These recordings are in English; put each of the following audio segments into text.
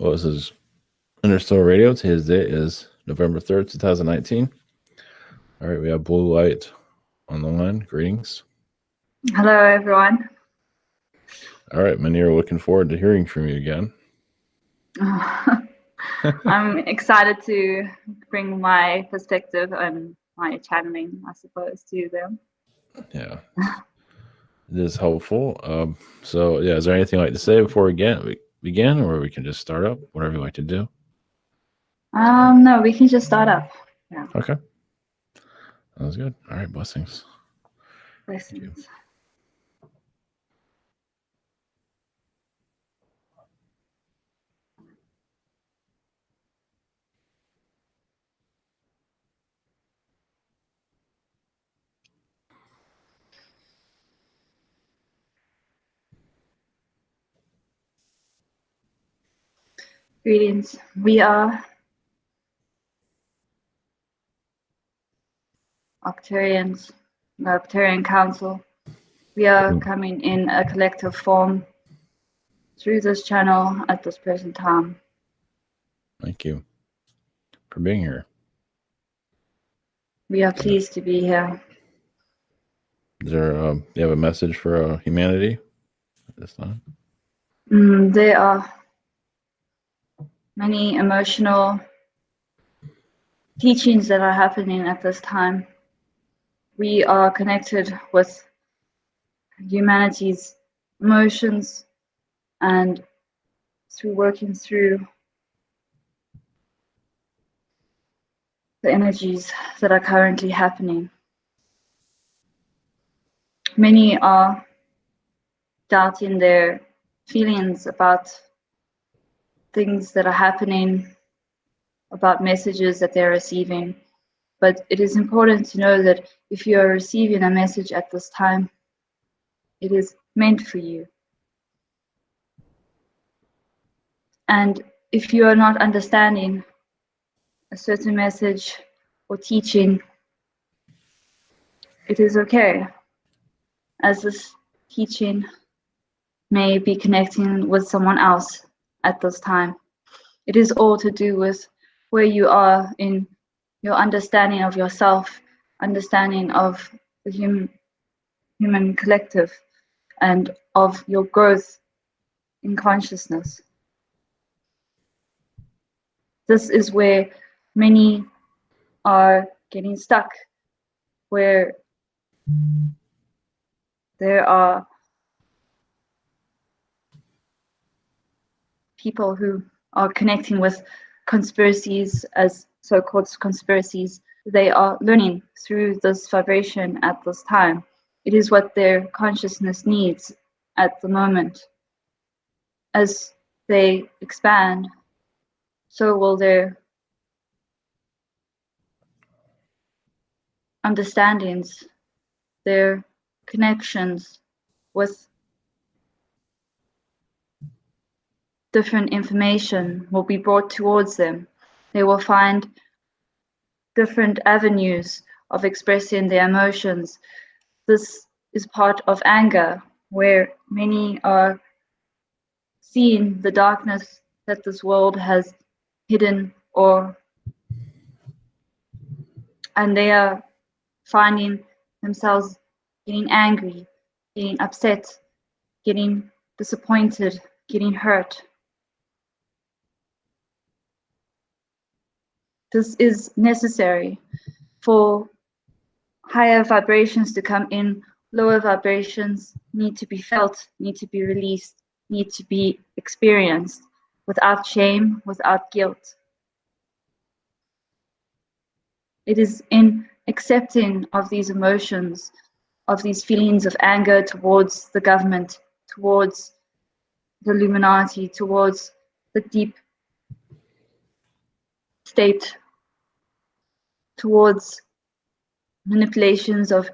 Well, this is Interstellar Radio. Today's date is November 3rd, 2019. All right, we have Blue Light on the line. Greetings. Hello, everyone. All right, many are looking forward to hearing from you again. I'm excited to bring my perspective and my channeling, I suppose, to them. Yeah, it is helpful. So, is there anything you'd like to say before we begin, or we can just start up, whatever you like to do? No, we can just start up. Yeah. Okay. That was good. All right, blessings. Blessings. Greetings. We are Arcturians, the Arcturian Council. We are coming in a collective form through this channel at this present time. Thank you for being here. We are pleased to be here. Is there, do you have a message for humanity at this time? There are many emotional teachings that are happening at this time. We are connected with humanity's emotions, and through working through the energies that are currently happening. Many are doubting their feelings about things that are happening, about messages that they're receiving. But it is important to know that if you are receiving a message at this time, it is meant for you. And if you are not understanding a certain message or teaching, it is okay, as this teaching may be connecting with someone else at this time. It is all to do with where you are in your understanding of yourself, understanding of the human collective, and of your growth in consciousness. This is where many are getting stuck, where there are people who are connecting with conspiracies, as so-called conspiracies. They are learning through this vibration at this time. It is what their consciousness needs at the moment. As they expand, so will their understandings, their connections with different information will be brought towards them. They will find different avenues of expressing their emotions. This is part of anger, where many are seeing the darkness that this world has hidden, and they are finding themselves getting angry, getting upset, getting disappointed, getting hurt. This is necessary for higher vibrations to come in. Lower vibrations need to be felt, need to be released, need to be experienced without shame, without guilt. It is in accepting of these emotions, of these feelings of anger towards the government, towards the Illuminati, towards the deep state, towards manipulations of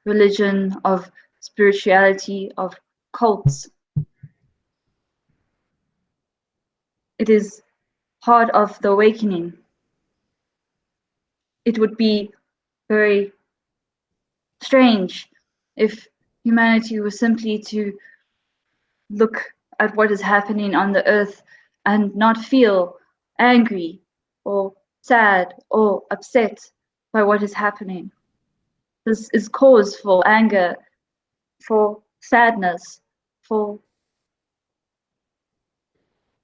religion, of spirituality, of cults. It is part of the awakening. It would be very strange if humanity was simply to look at what is happening on the earth and not feel angry or sad or upset by what is happening. This is cause for anger, for sadness, for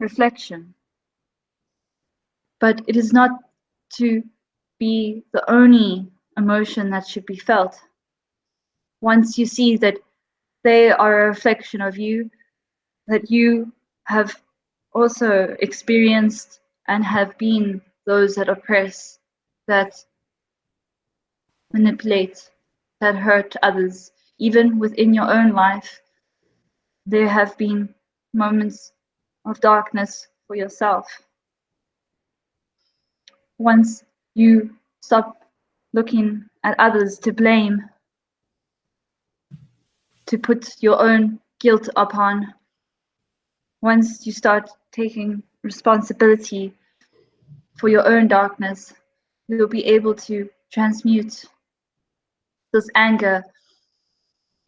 reflection. But it is not to be the only emotion that should be felt. Once you see that they are a reflection of you, that you have also experienced and have been those that oppress, that manipulate, that hurt others, even within your own life, there have been moments of darkness for yourself. Once you stop looking at others to blame, to put your own guilt upon, once you start taking responsibility for your own darkness, you'll be able to transmute this anger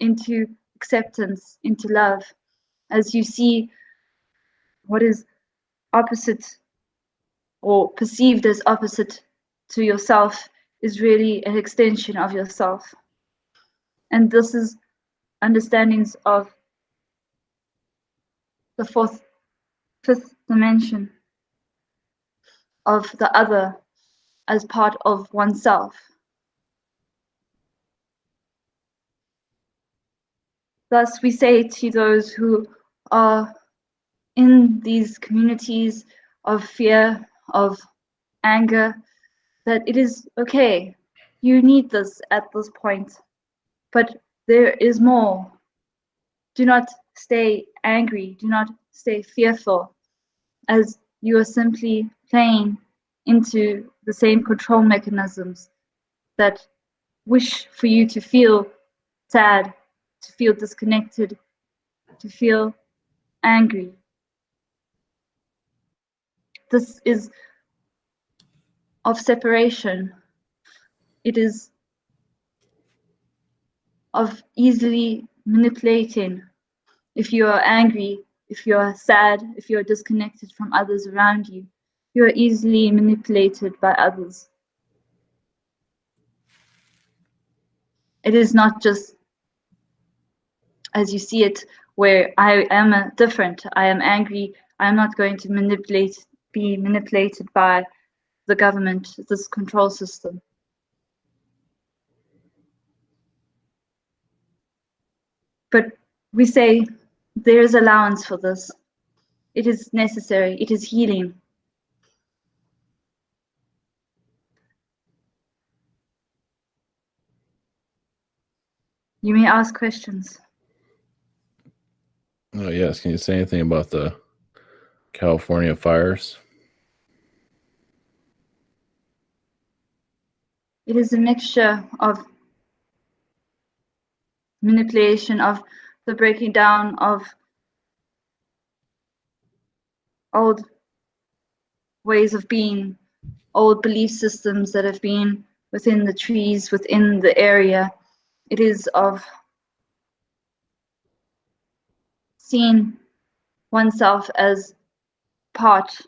into acceptance, into love, as you see what is opposite or perceived as opposite to yourself is really an extension of yourself. And this is understandings of the fifth dimension of the other as part of oneself. Thus, we say to those who are in these communities of fear, of anger, that it is okay. You need this at this point, but there is more. Do not stay angry. Do not stay fearful, as you are simply playing into the same control mechanisms that wish for you to feel sad, to feel disconnected, to feel angry. This is of separation. It is of easily manipulating. If you are angry, if you are sad, if you are disconnected from others around you, you are easily manipulated by others. It is not just as you see it, where I am different, I am angry, I am not going to be manipulated by the government, this control system. But we say there is allowance for this. It is necessary, it is healing. You may ask questions. Oh, yes. Can you say anything about the California fires? It is a mixture of manipulation, of the breaking down of old ways of being, old belief systems that have been within the trees, within the area. It is of seeing oneself as part.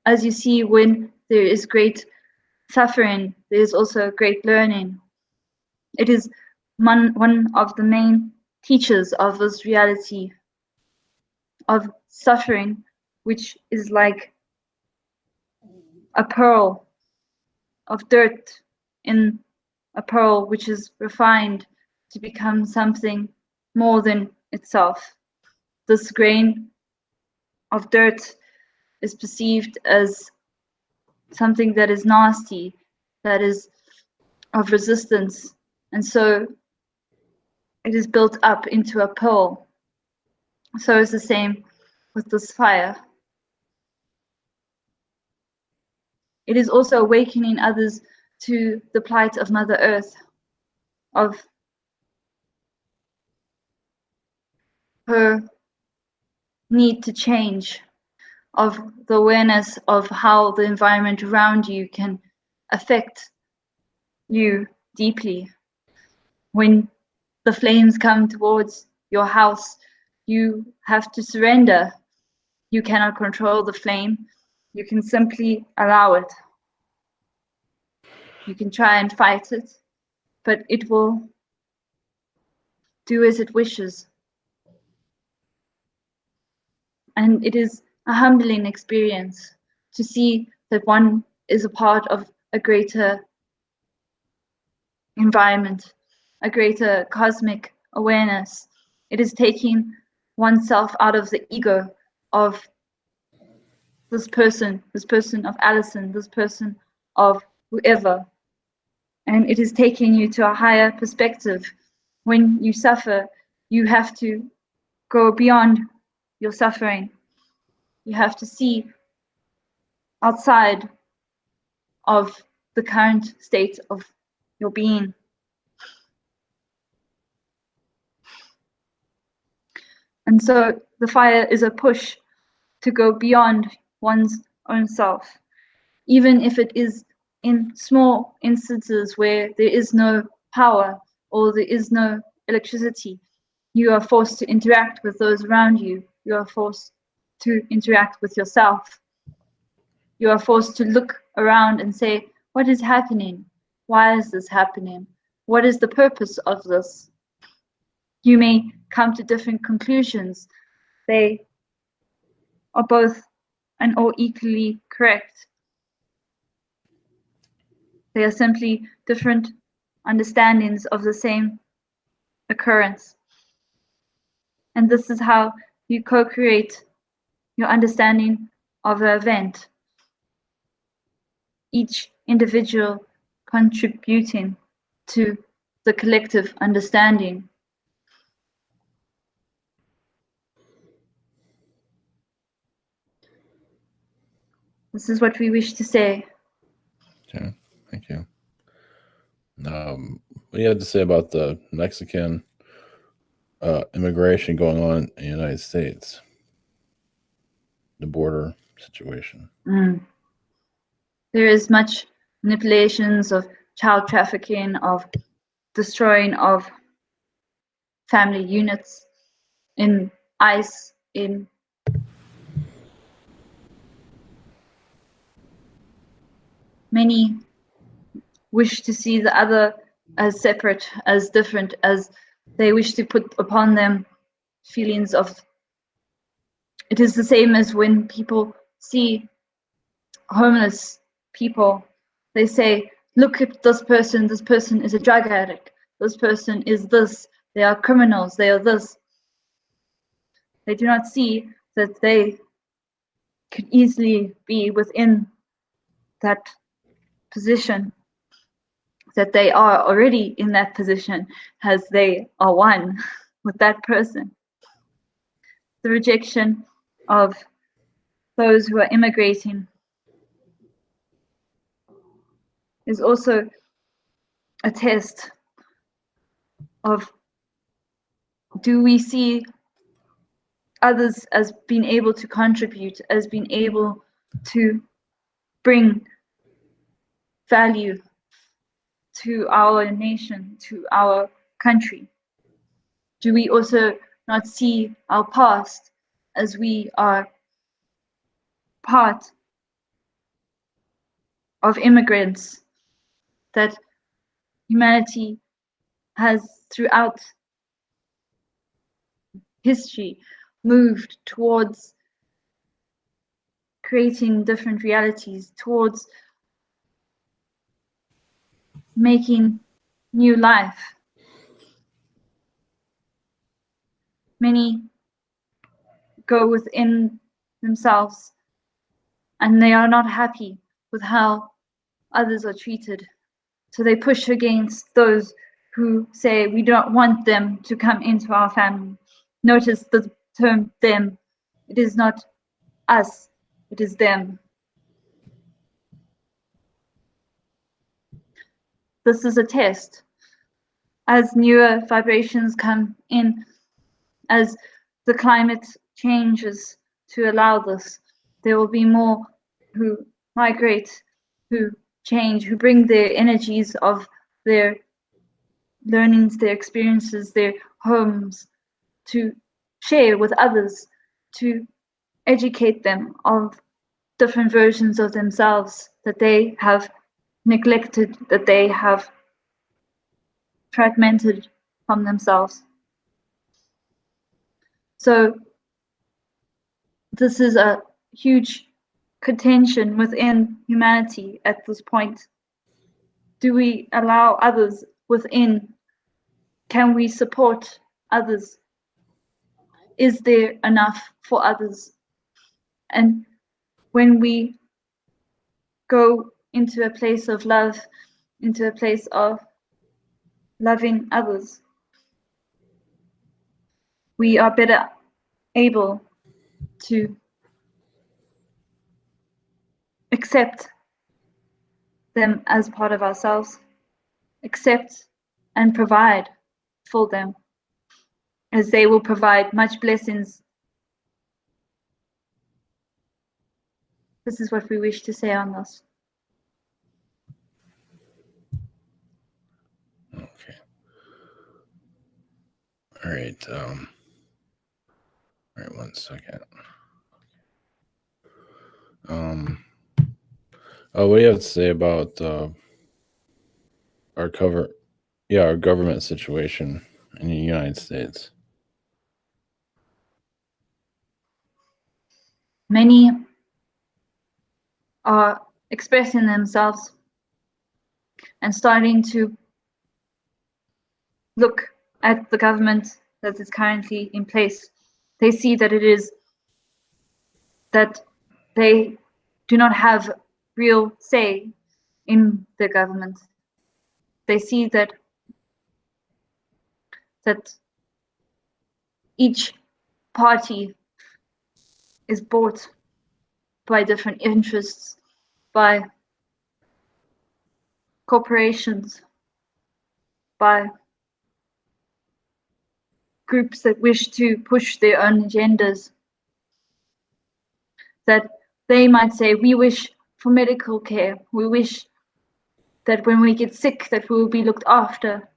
As you see, when there is great suffering, there is also great learning. It is one of the main teachers of this reality of suffering, which is like a pearl of dirt in a pearl which is refined to become something more than itself. This grain of dirt is perceived as something that is nasty, that is of resistance, and so it is built up into a pearl. So it's the same with this fire. It is also awakening others to the plight of Mother Earth, of her need to change, of the awareness of how the environment around you can affect you deeply. When the flames come towards your house, you have to surrender. You cannot control the flame. You can simply allow it. You can try and fight it, but it will do as it wishes. And it is a humbling experience to see that one is a part of a greater environment, a greater cosmic awareness. It is taking oneself out of the ego of this person of Alison, this person of whoever. And it is taking you to a higher perspective. When you suffer, you have to go beyond your suffering. You have to see outside of the current state of your being. And so the fire is a push to go beyond one's own self, even if it is in small instances where there is no power or there is no electricity. You are forced to interact with those around you. You are forced to interact with yourself. You are forced to look around and say, what is happening? Why is this happening? What is the purpose of this? You may come to different conclusions. They are both and all equally correct. They are simply different understandings of the same occurrence. And this is how you co-create your understanding of an event, each individual contributing to the collective understanding. This is what we wish to say. Okay, thank you. What do you have to say about the Mexican immigration going on in the United States? The border situation. There is much manipulations of child trafficking, of destroying of family units in ICE, in many wish to see the other as separate, as different, as they wish to put upon them feelings of. It is the same as when people see homeless people, they say, look at this person is a drug addict, this person is this, they are criminals, they are this. They do not see that they could easily be within that position, that they are already in that position as they are one with that person. The rejection of those who are immigrating is also a test of, do we see others as being able to contribute, as being able to bring value to our nation, to our country? Do we also not see our past as we are part of immigrants, that humanity has throughout history moved towards creating different realities, towards making new life? Many go within themselves and they are not happy with how others are treated. So they push against those who say, we don't want them to come into our family. Notice the term them. It is not us, it is them. This is a test. As newer vibrations come in, as the climate changes to allow this, there will be more who migrate, who change, who bring their energies of their learnings, their experiences, their homes, to share with others, to educate them of different versions of themselves that they have neglected, that they have fragmented from themselves. So this is a huge contention within humanity at this point. Do we allow others within? Can we support others? Is there enough for others? And when we go into a place of love, into a place of loving others, we are better able to accept them as part of ourselves, accept and provide for them, as they will provide much blessings. This is what we wish to say on this. Okay. All right. All right. 1 second. Oh, what do you have to say about our government situation in the United States? Many are expressing themselves and starting to look at the government that is currently in place. They see that that they do not have real say in the government. They see that each party is bought by different interests, by corporations, by groups that wish to push their own agendas. That they might say, we wish for medical care, we wish that when we get sick that we will be looked after,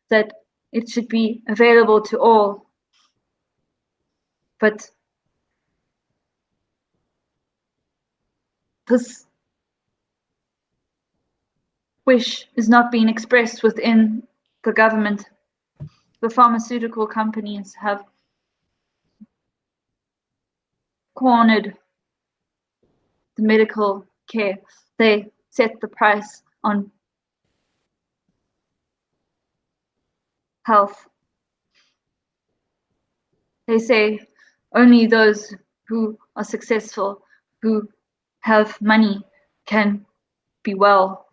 that it should be available to all. But this wish is not being expressed within the government. The pharmaceutical companies have cornered the medical care. They set the price on health. They say only those who are successful, who have money, can be well.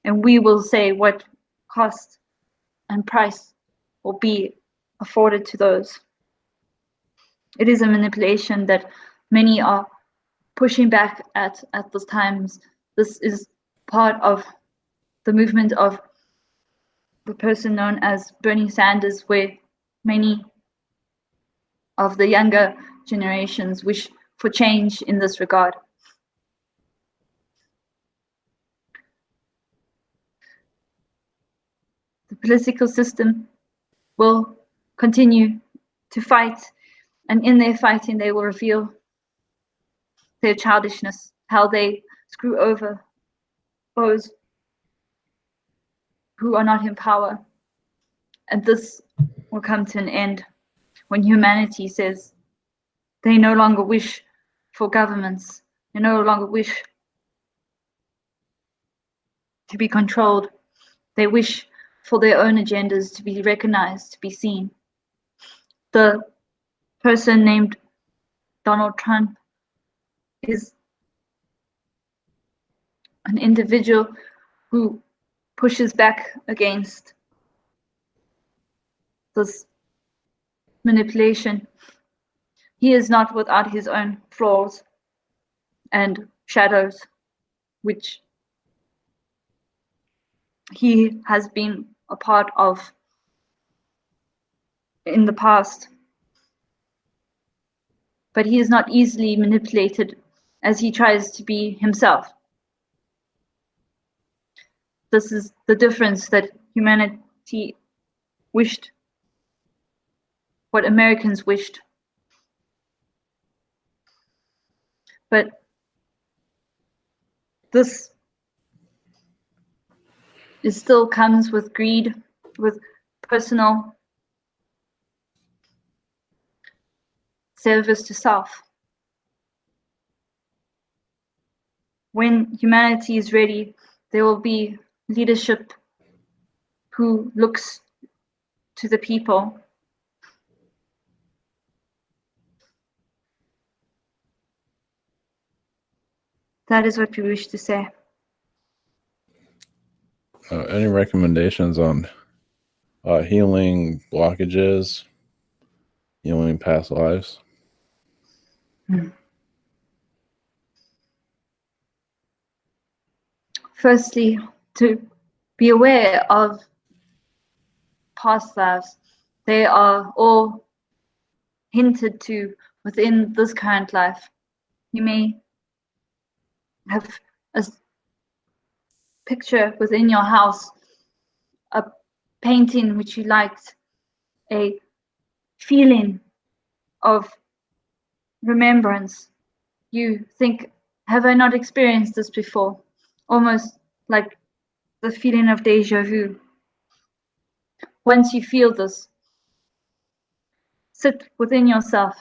And we will say what cost and price will be afforded to those. It is a manipulation that many are pushing back at those times. This is part of the movement of the person known as Bernie Sanders, where many of the younger generations wish for change in this regard. The political system will continue to fight, and in their fighting they will reveal their childishness, how they screw over those who are not in power. And this will come to an end when humanity says they no longer wish for governments, they no longer wish to be controlled, they wish for their own agendas to be recognized, to be seen. The person named Donald Trump is an individual who pushes back against this manipulation. He is not without his own flaws and shadows, which he has been a part of in the past. But he is not easily manipulated as he tries to be himself. This is the difference that humanity wished what Americans wished. But this still comes with greed, with personal service to self. When humanity is ready, there will be leadership who looks to the people. That is what we wish to say. Any recommendations on healing blockages, healing past lives? Firstly, to be aware of past lives. They are all hinted to within this current life. You may have a picture within your house, a painting which you liked, a feeling of remembrance. You think, have I not experienced this before? Almost like the feeling of deja vu. Once you feel this, sit within yourself.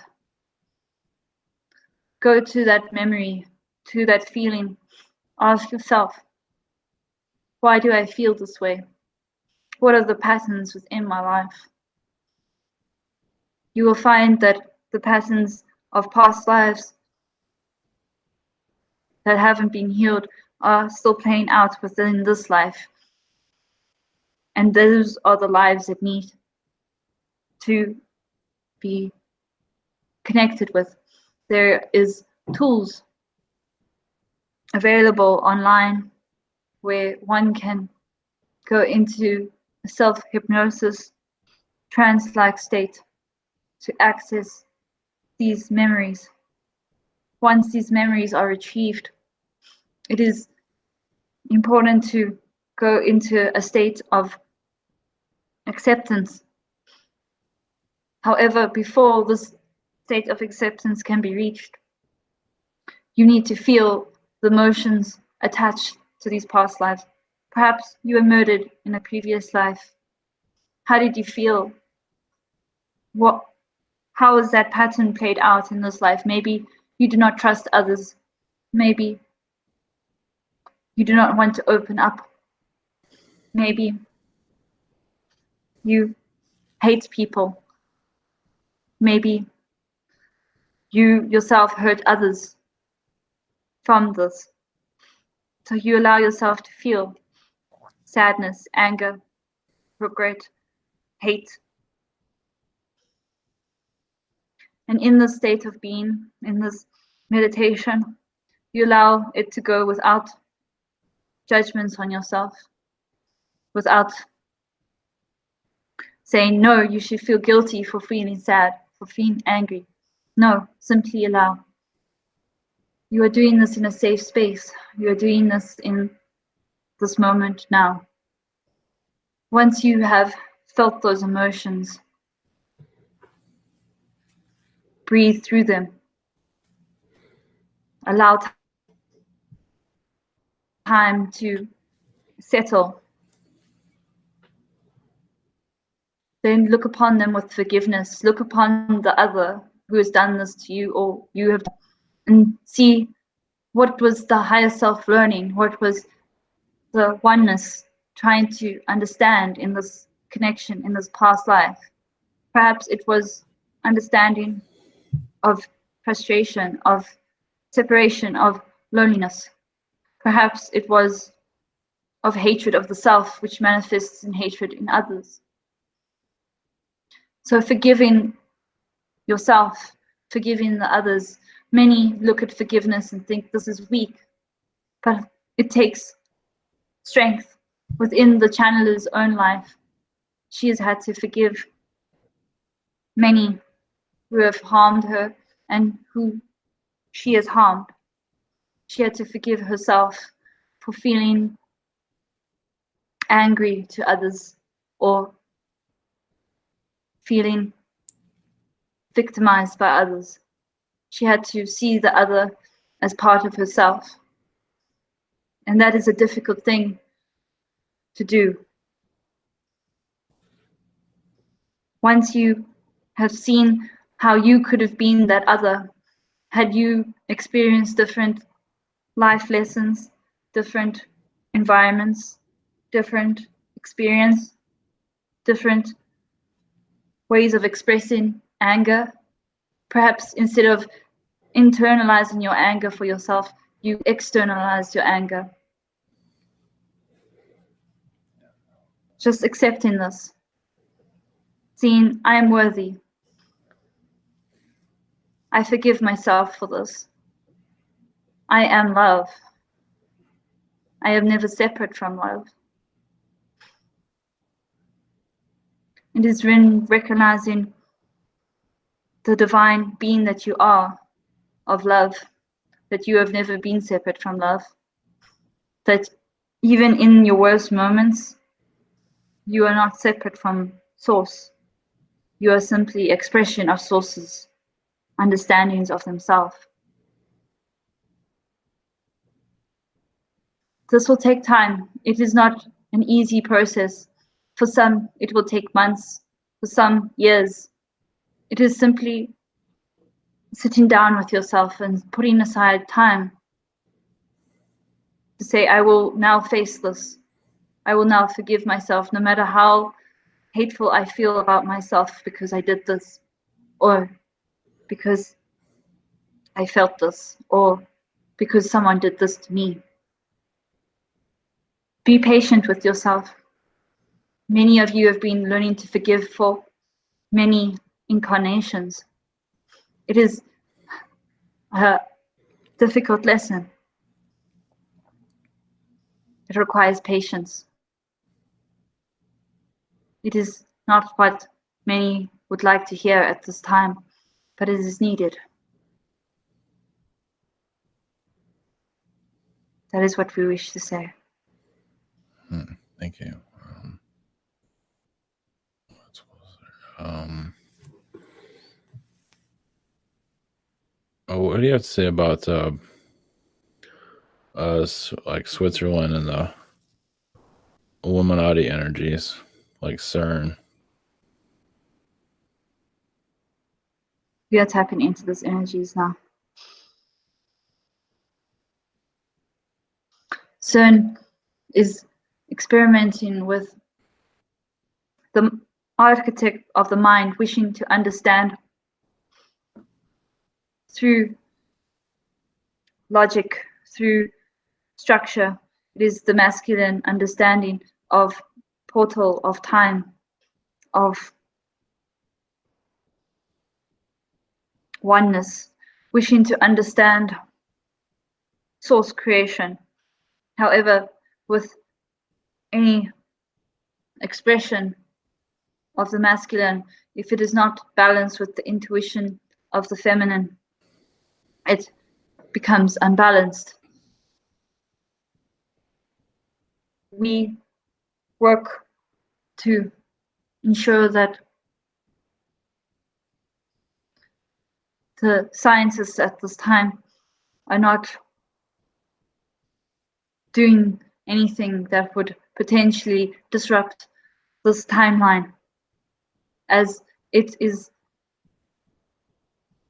Go to that memory, to that feeling. Ask yourself, why do I feel this way? What are the patterns within my life? You will find that the patterns of past lives that haven't been healed are still playing out within this life. And those are the lives that need to be connected with. There is tools available online where one can go into a self-hypnosis trance-like state to access these memories. Once these memories are retrieved, it is important to go into a state of acceptance. However, before this state of acceptance can be reached, you need to feel the emotions attached to these past lives. Perhaps you were murdered in a previous life. How did you feel? How is that pattern played out in this life? Maybe you do not trust others. Maybe you do not want to open up. Maybe you hate people. Maybe you yourself hurt others from this. So you allow yourself to feel sadness, anger, regret, hate. And in this state of being, in this meditation, you allow it to go without judgments on yourself, without saying, no, you should feel guilty for feeling sad, for feeling angry. No, simply allow. You are doing this in a safe space. You are doing this in this moment now. Once you have felt those emotions, breathe through them. Allow time to settle. Then look upon them with forgiveness. Look upon the other who has done this to you, or you have, and see what was the higher self learning, what was the oneness trying to understand in this connection, in this past life. Perhaps it was understanding of frustration, of separation, of loneliness. Perhaps it was of hatred of the self, which manifests in hatred in others. So forgiving yourself, forgiving the others. Many look at forgiveness and think this is weak, but it takes strength within the channeler's own life. She has had to forgive many who have harmed her and who she has harmed. She had to forgive herself for feeling angry to others or feeling victimized by others. She had to see the other as part of herself. And that is a difficult thing to do. Once you have seen how you could have been that other, had you experienced different life lessons, different environments, different experience, different ways of expressing anger, perhaps instead of internalizing your anger for yourself, you externalize your anger. Just accepting this, seeing I am worthy. I forgive myself for this. I am love. I am never separate from love. It is when recognizing the divine being that you are, of love, that you have never been separate from love, that even in your worst moments, you are not separate from Source. You are simply expression of Source's understandings of themselves. This will take time. It is not an easy process. For some, it will take months. For some, years. It is simply sitting down with yourself and putting aside time to say, I will now face this. I will now forgive myself, no matter how hateful I feel about myself because I did this, or because I felt this, or because someone did this to me. Be patient with yourself. Many of you have been learning to forgive for many incarnations. It is a difficult lesson. It requires patience. It is not what many would like to hear at this time, but it is needed. That is what we wish to say. Thank you. What do you have to say about like Switzerland and the Illuminati energies, like CERN? We are tapping into these energies now. CERN is experimenting with the architect of the mind, wishing to understand through logic, through structure. It is the masculine understanding of portal, of time, of oneness, wishing to understand source creation. However, with any expression of the masculine, if it is not balanced with the intuition of the feminine, it becomes unbalanced. We work to ensure that the scientists at this time are not doing anything that would potentially disrupt this timeline, as it is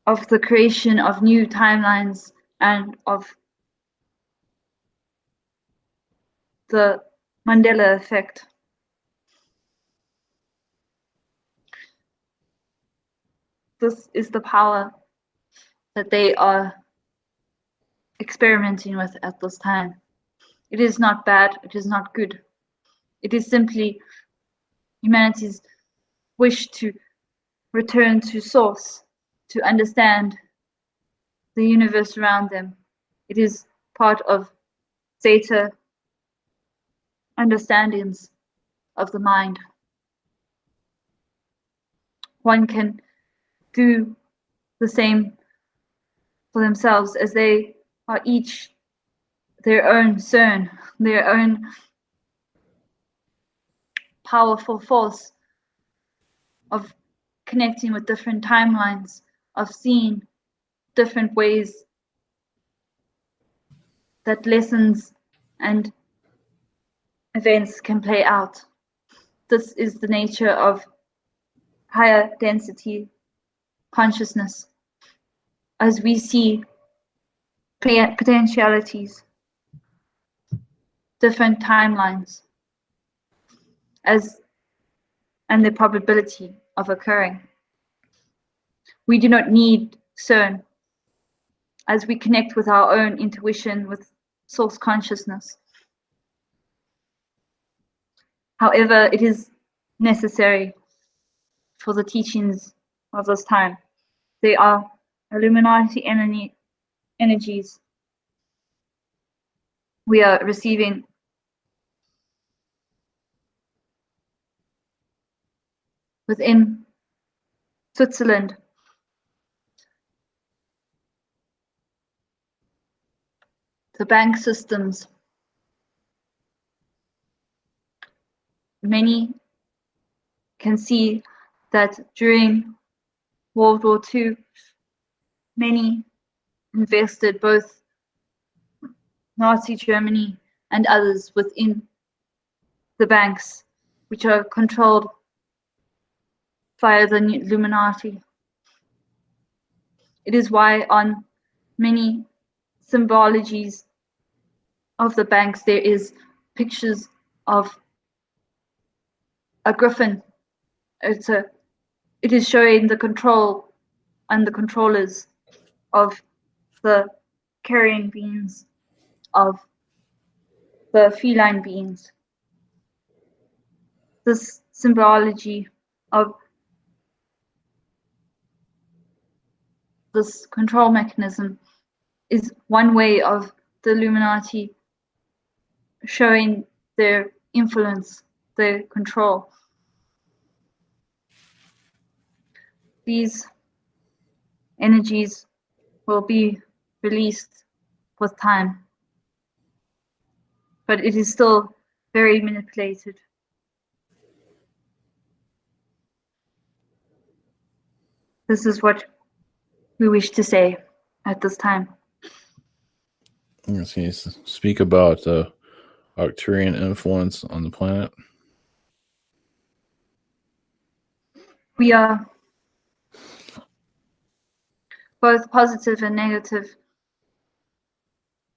of the creation of new timelines and of the Mandela effect. This is the power that they are experimenting with at this time. It is not bad, it is not good. It is simply humanity's wish to return to source, to understand the universe around them. It is part of Zeta understandings of the mind. One can do the same for themselves, as they are each their own CERN, their own powerful force of connecting with different timelines, of seeing different ways that lessons and events can play out. This is the nature of higher density consciousness, as we see potentialities, different timelines, and the probability of occurring. We do not need CERN, as we connect with our own intuition, with source consciousness. However, it is necessary for the teachings of this time. They are Illuminati energies. We are receiving within Switzerland the bank systems. Many can see that during World War II, many invested, both Nazi Germany and others, within the banks, which are controlled via the Illuminati. It is why on many symbologies of the banks there is pictures of a griffin. It is showing the control and the controllers of the carrion beings, of the feline beings. This symbology of this control mechanism is one way of the Illuminati showing their influence, their control. These energies will be released with time, but it is still very manipulated. This is what we wish to say at this time. Can you speak about Arcturian influence on the planet? We are both positive and negative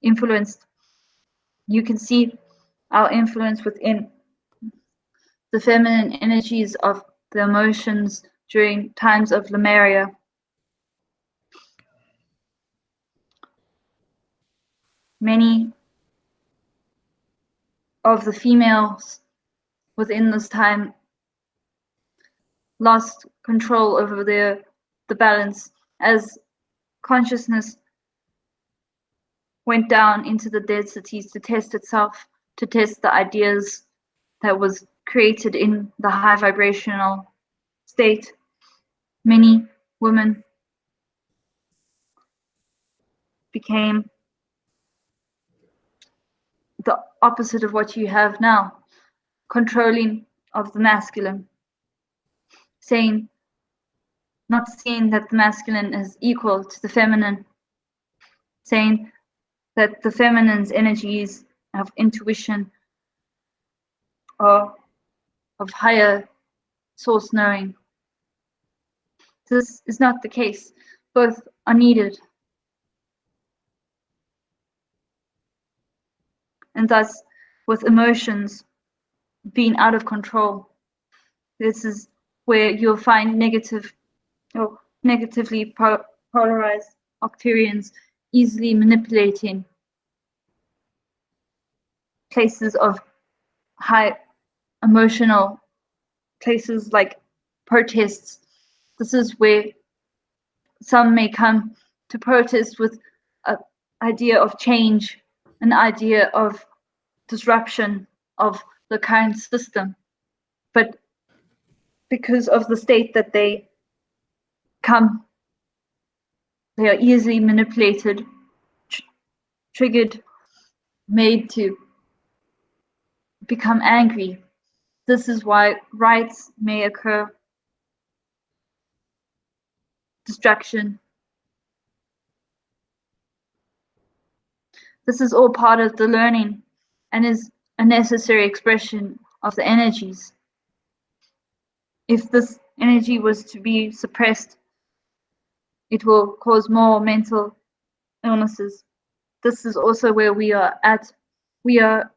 influenced. You can see our influence within the feminine energies of the emotions during times of Lemuria. Many of the females within this time lost control over the balance as consciousness went down into the densities to test itself, to test the ideas that was created in the high vibrational state. Many women became the opposite of what you have now, controlling of the masculine, not seeing that the masculine is equal to the feminine, saying that the feminine's energies of intuition are of higher source knowing. This is not the case. Both are needed. And thus, with emotions being out of control, this is where you'll find negatively polarized Arcturians easily manipulating places of high emotional places like protests. This is where some may come to protest with an idea of change, an idea of disruption of the current system. But because of the state that they come, they are easily manipulated, triggered, made to become angry. This is why riots may occur. destruction. This is all part of the learning and is a necessary expression of the energies. If this energy was to be suppressed, it will cause more mental illnesses. This is also where we are at. We are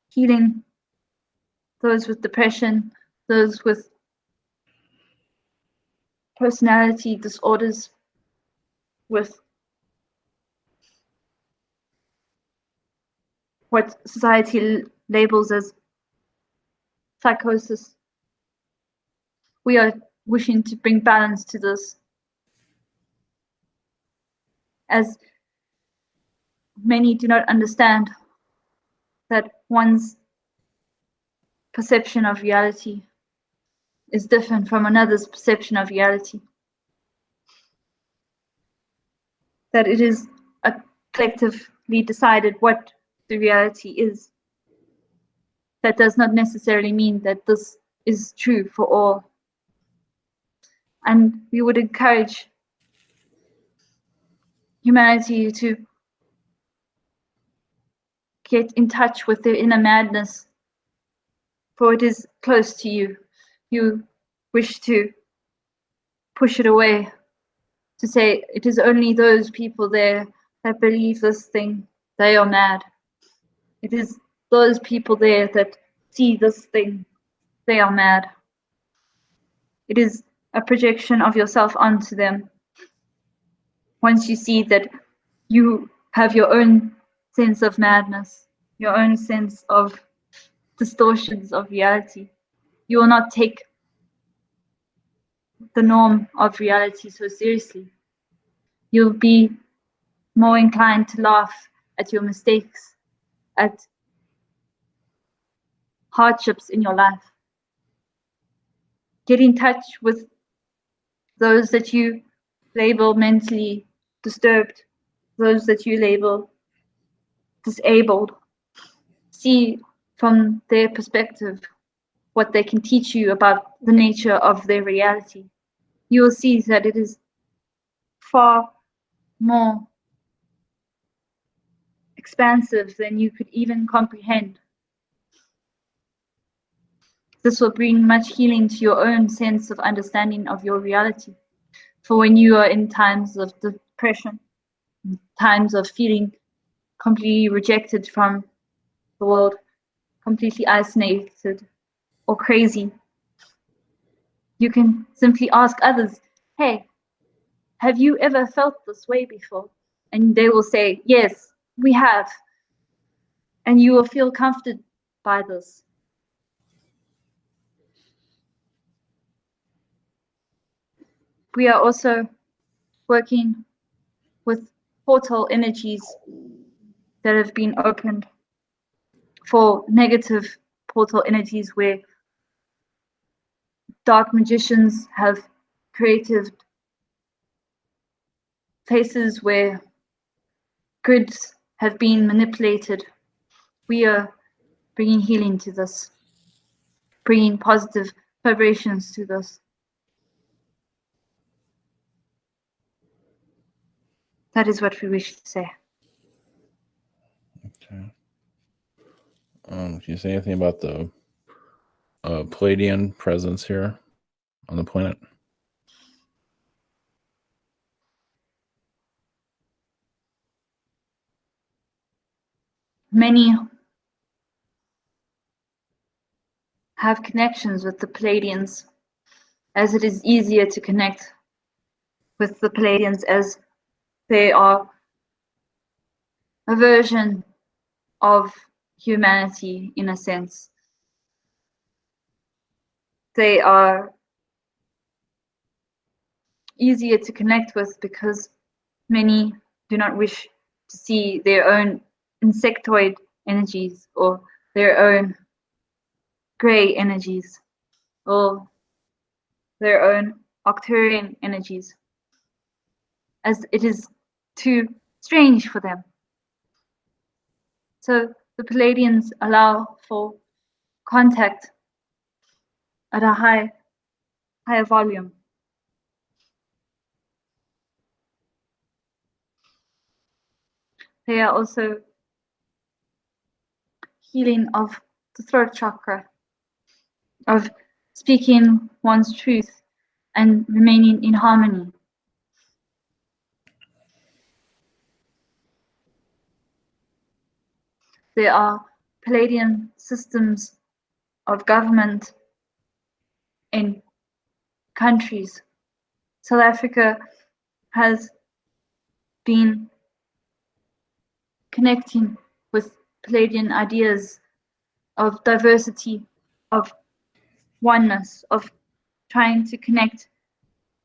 healing those with depression, those with personality disorders, with what society labels as psychosis. We are wishing to bring balance to this, as many do not understand that one's perception of reality is different from another's perception of reality. That it is collectively decided what the reality is. That does not necessarily mean that this is true for all. And we would encourage humanity to get in touch with their inner madness, for it is close to you. You wish to push it away, to say it is only those people there that believe this thing, they are mad. It is those people there that see this thing, they are mad. It is a projection of yourself onto them. Once you see that you have your own sense of madness, your own sense of distortions of reality, you will not take the norm of reality so seriously. You'll be more inclined to laugh at your mistakes, at hardships in your life. Get in touch with those that you label mentally disturbed, those that you label disabled. See from their perspective what they can teach you about the nature of their reality. You will see that it is far more expansive than you could even comprehend. This will bring much healing to your own sense of understanding of your reality. For when you are in times of depression, times of feeling completely rejected from the world, completely isolated or crazy, you can simply ask others, hey, have you ever felt this way before? And they will say, yes, we have. And you will feel comforted by this. We are also working with portal energies that have been opened for negative portal energies where dark magicians have created places where grids have been manipulated. We are bringing healing to this, bringing positive vibrations to this. That is what we wish to say. Okay. Can you say anything about the Palladian presence here on the planet? Many have connections with the Palladians, as it is easier to connect with the Palladians as they are a version of humanity in a sense. They are easier to connect with because many do not wish to see their own insectoid energies or their own grey energies or their own Arcturian energies, as it is too strange for them. So the Palladians allow for contact at a higher volume. They are also healing of the throat chakra, of speaking one's truth and remaining in harmony. There are Palladian systems of government in countries. South Africa has been connecting with Palladian ideas of diversity, of oneness, of trying to connect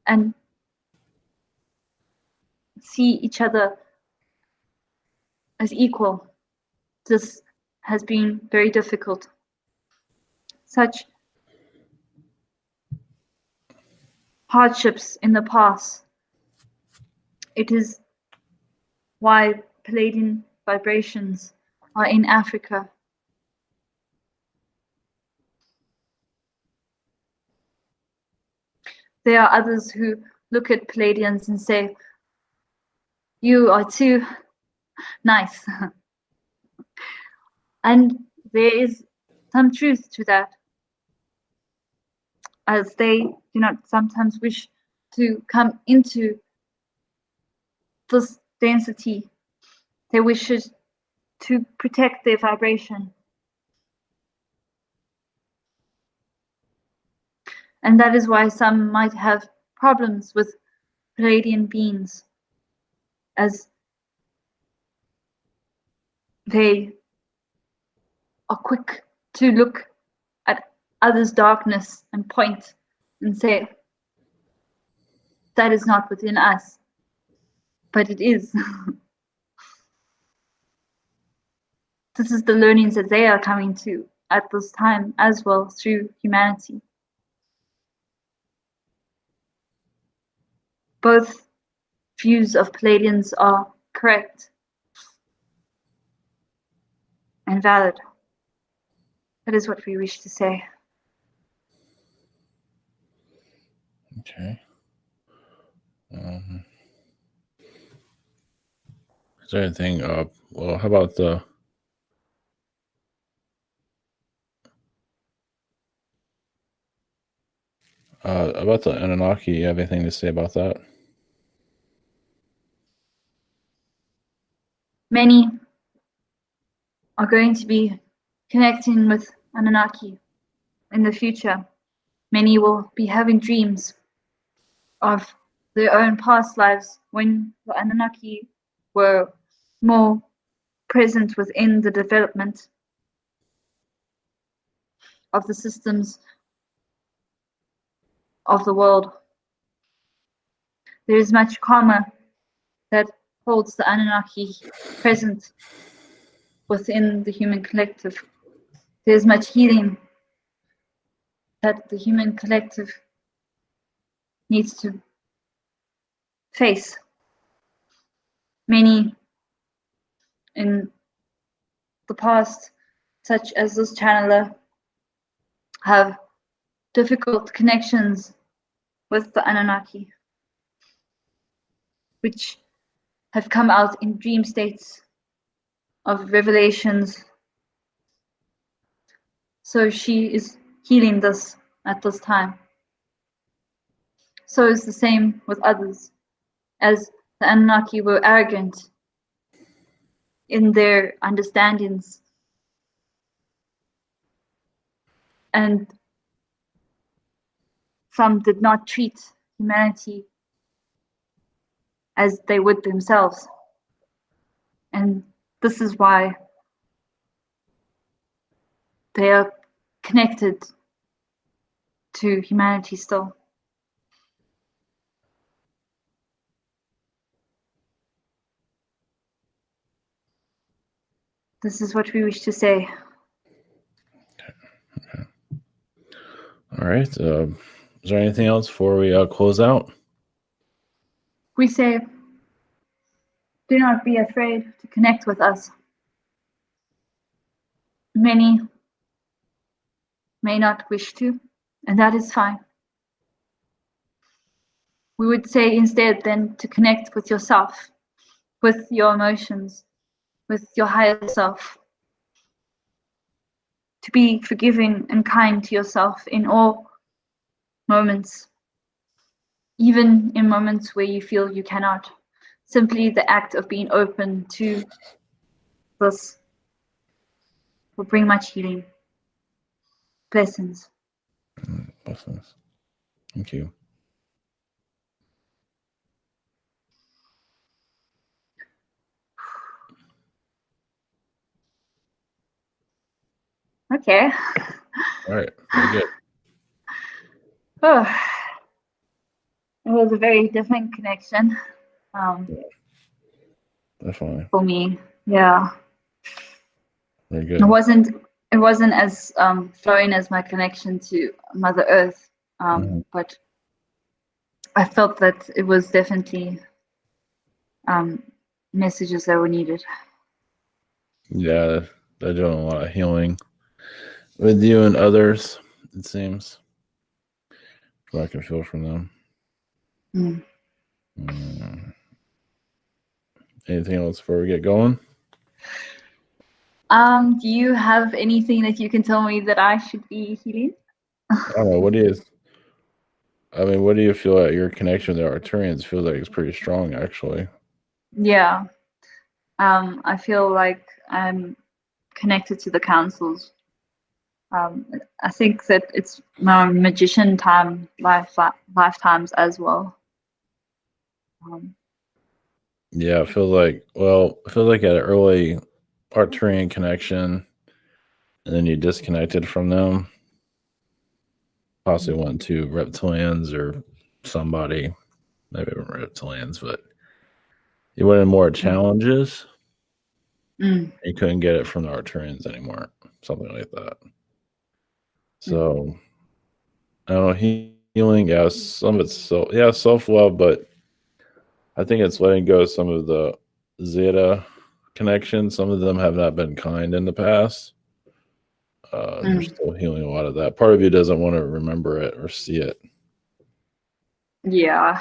and see each other as equal. This has been very difficult. Such hardships in the past. It is why Palladian vibrations are in Africa. There are others who look at Palladians and say, "You are too nice." And there is some truth to that, as they do not sometimes wish to come into this density. They wish to protect their vibration. And that is why some might have problems with Palladian beings, as they are quick to look at others' darkness and point and say, that is not within us, but it is. This is the learnings that they are coming to at this time as well through humanity. Both views of Palladians are correct and valid. That is what we wish to say. Okay. Is there anything? Well, how about the? About the Anunnaki, you have anything to say about that? Many are going to be connecting with Anunnaki in the future. Many will be having dreams of their own past lives when the Anunnaki were more present within the development of the systems of the world. There is much karma that holds the Anunnaki present within the human collective. There is much healing that the human collective needs to face. Many in the past, such as this channeler, have difficult connections with the Anunnaki, which have come out in dream states of revelations. So she is healing this at this time. So is the same with others, as the Anunnaki were arrogant in their understandings and some did not treat humanity as they would themselves. And this is why they are connected to humanity still. This is what we wish to say. Okay. All right. Is there anything else before we close out? We say, do not be afraid to connect with us. Many may not wish to, and that is fine. We would say instead then to connect with yourself, with your emotions, with your higher self, to be forgiving and kind to yourself in all moments, even in moments where you feel you cannot. Simply the act of being open to this will bring much healing. Blessings. Blessings. Thank you. Okay. All right. Very good. Oh, it was a very different connection Definitely. for me. Yeah. Very It good. wasn't as flowing as my connection to Mother Earth, but I felt that it was definitely messages that were needed. Yeah, they're doing a lot of healing with you and others, it seems. What I can feel from them. Anything else before we get going? Do you have anything that you can tell me that I should be healing? I don't know. What do you feel like your connection to the Arcturians feels like it's pretty strong, actually? Yeah. I feel like I'm connected to the councils. I think that it's my magician lifetimes as well. Yeah, it feels like an early Arcturian connection, and then you disconnected from them. Possibly went to reptilians or somebody, maybe reptilians, but you went in more challenges. You couldn't get it from the Arcturians anymore, something like that. So I don't know, healing, yeah, some of it's self-love, but I think it's letting go of some of the Zeta connections. Some of them have not been kind in the past. You're still healing a lot of that. Part of you doesn't want to remember it or see it. Yeah.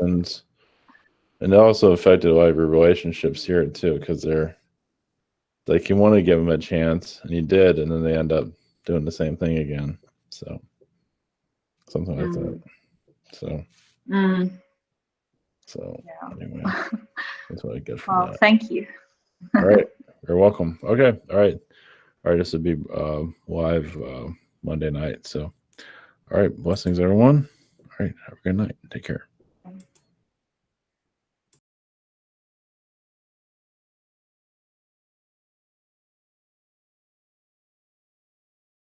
And it also affected a lot of your relationships here too, because they're like, you want to give them a chance, and you did, and then they end up doing the same thing again. So something like that. So Yeah. anyway, that's what I get from Well, that. thank you. All right, you're welcome. Okay, all right. This would be live Monday night. So, all right, blessings, everyone. All right, have a good night. Take care.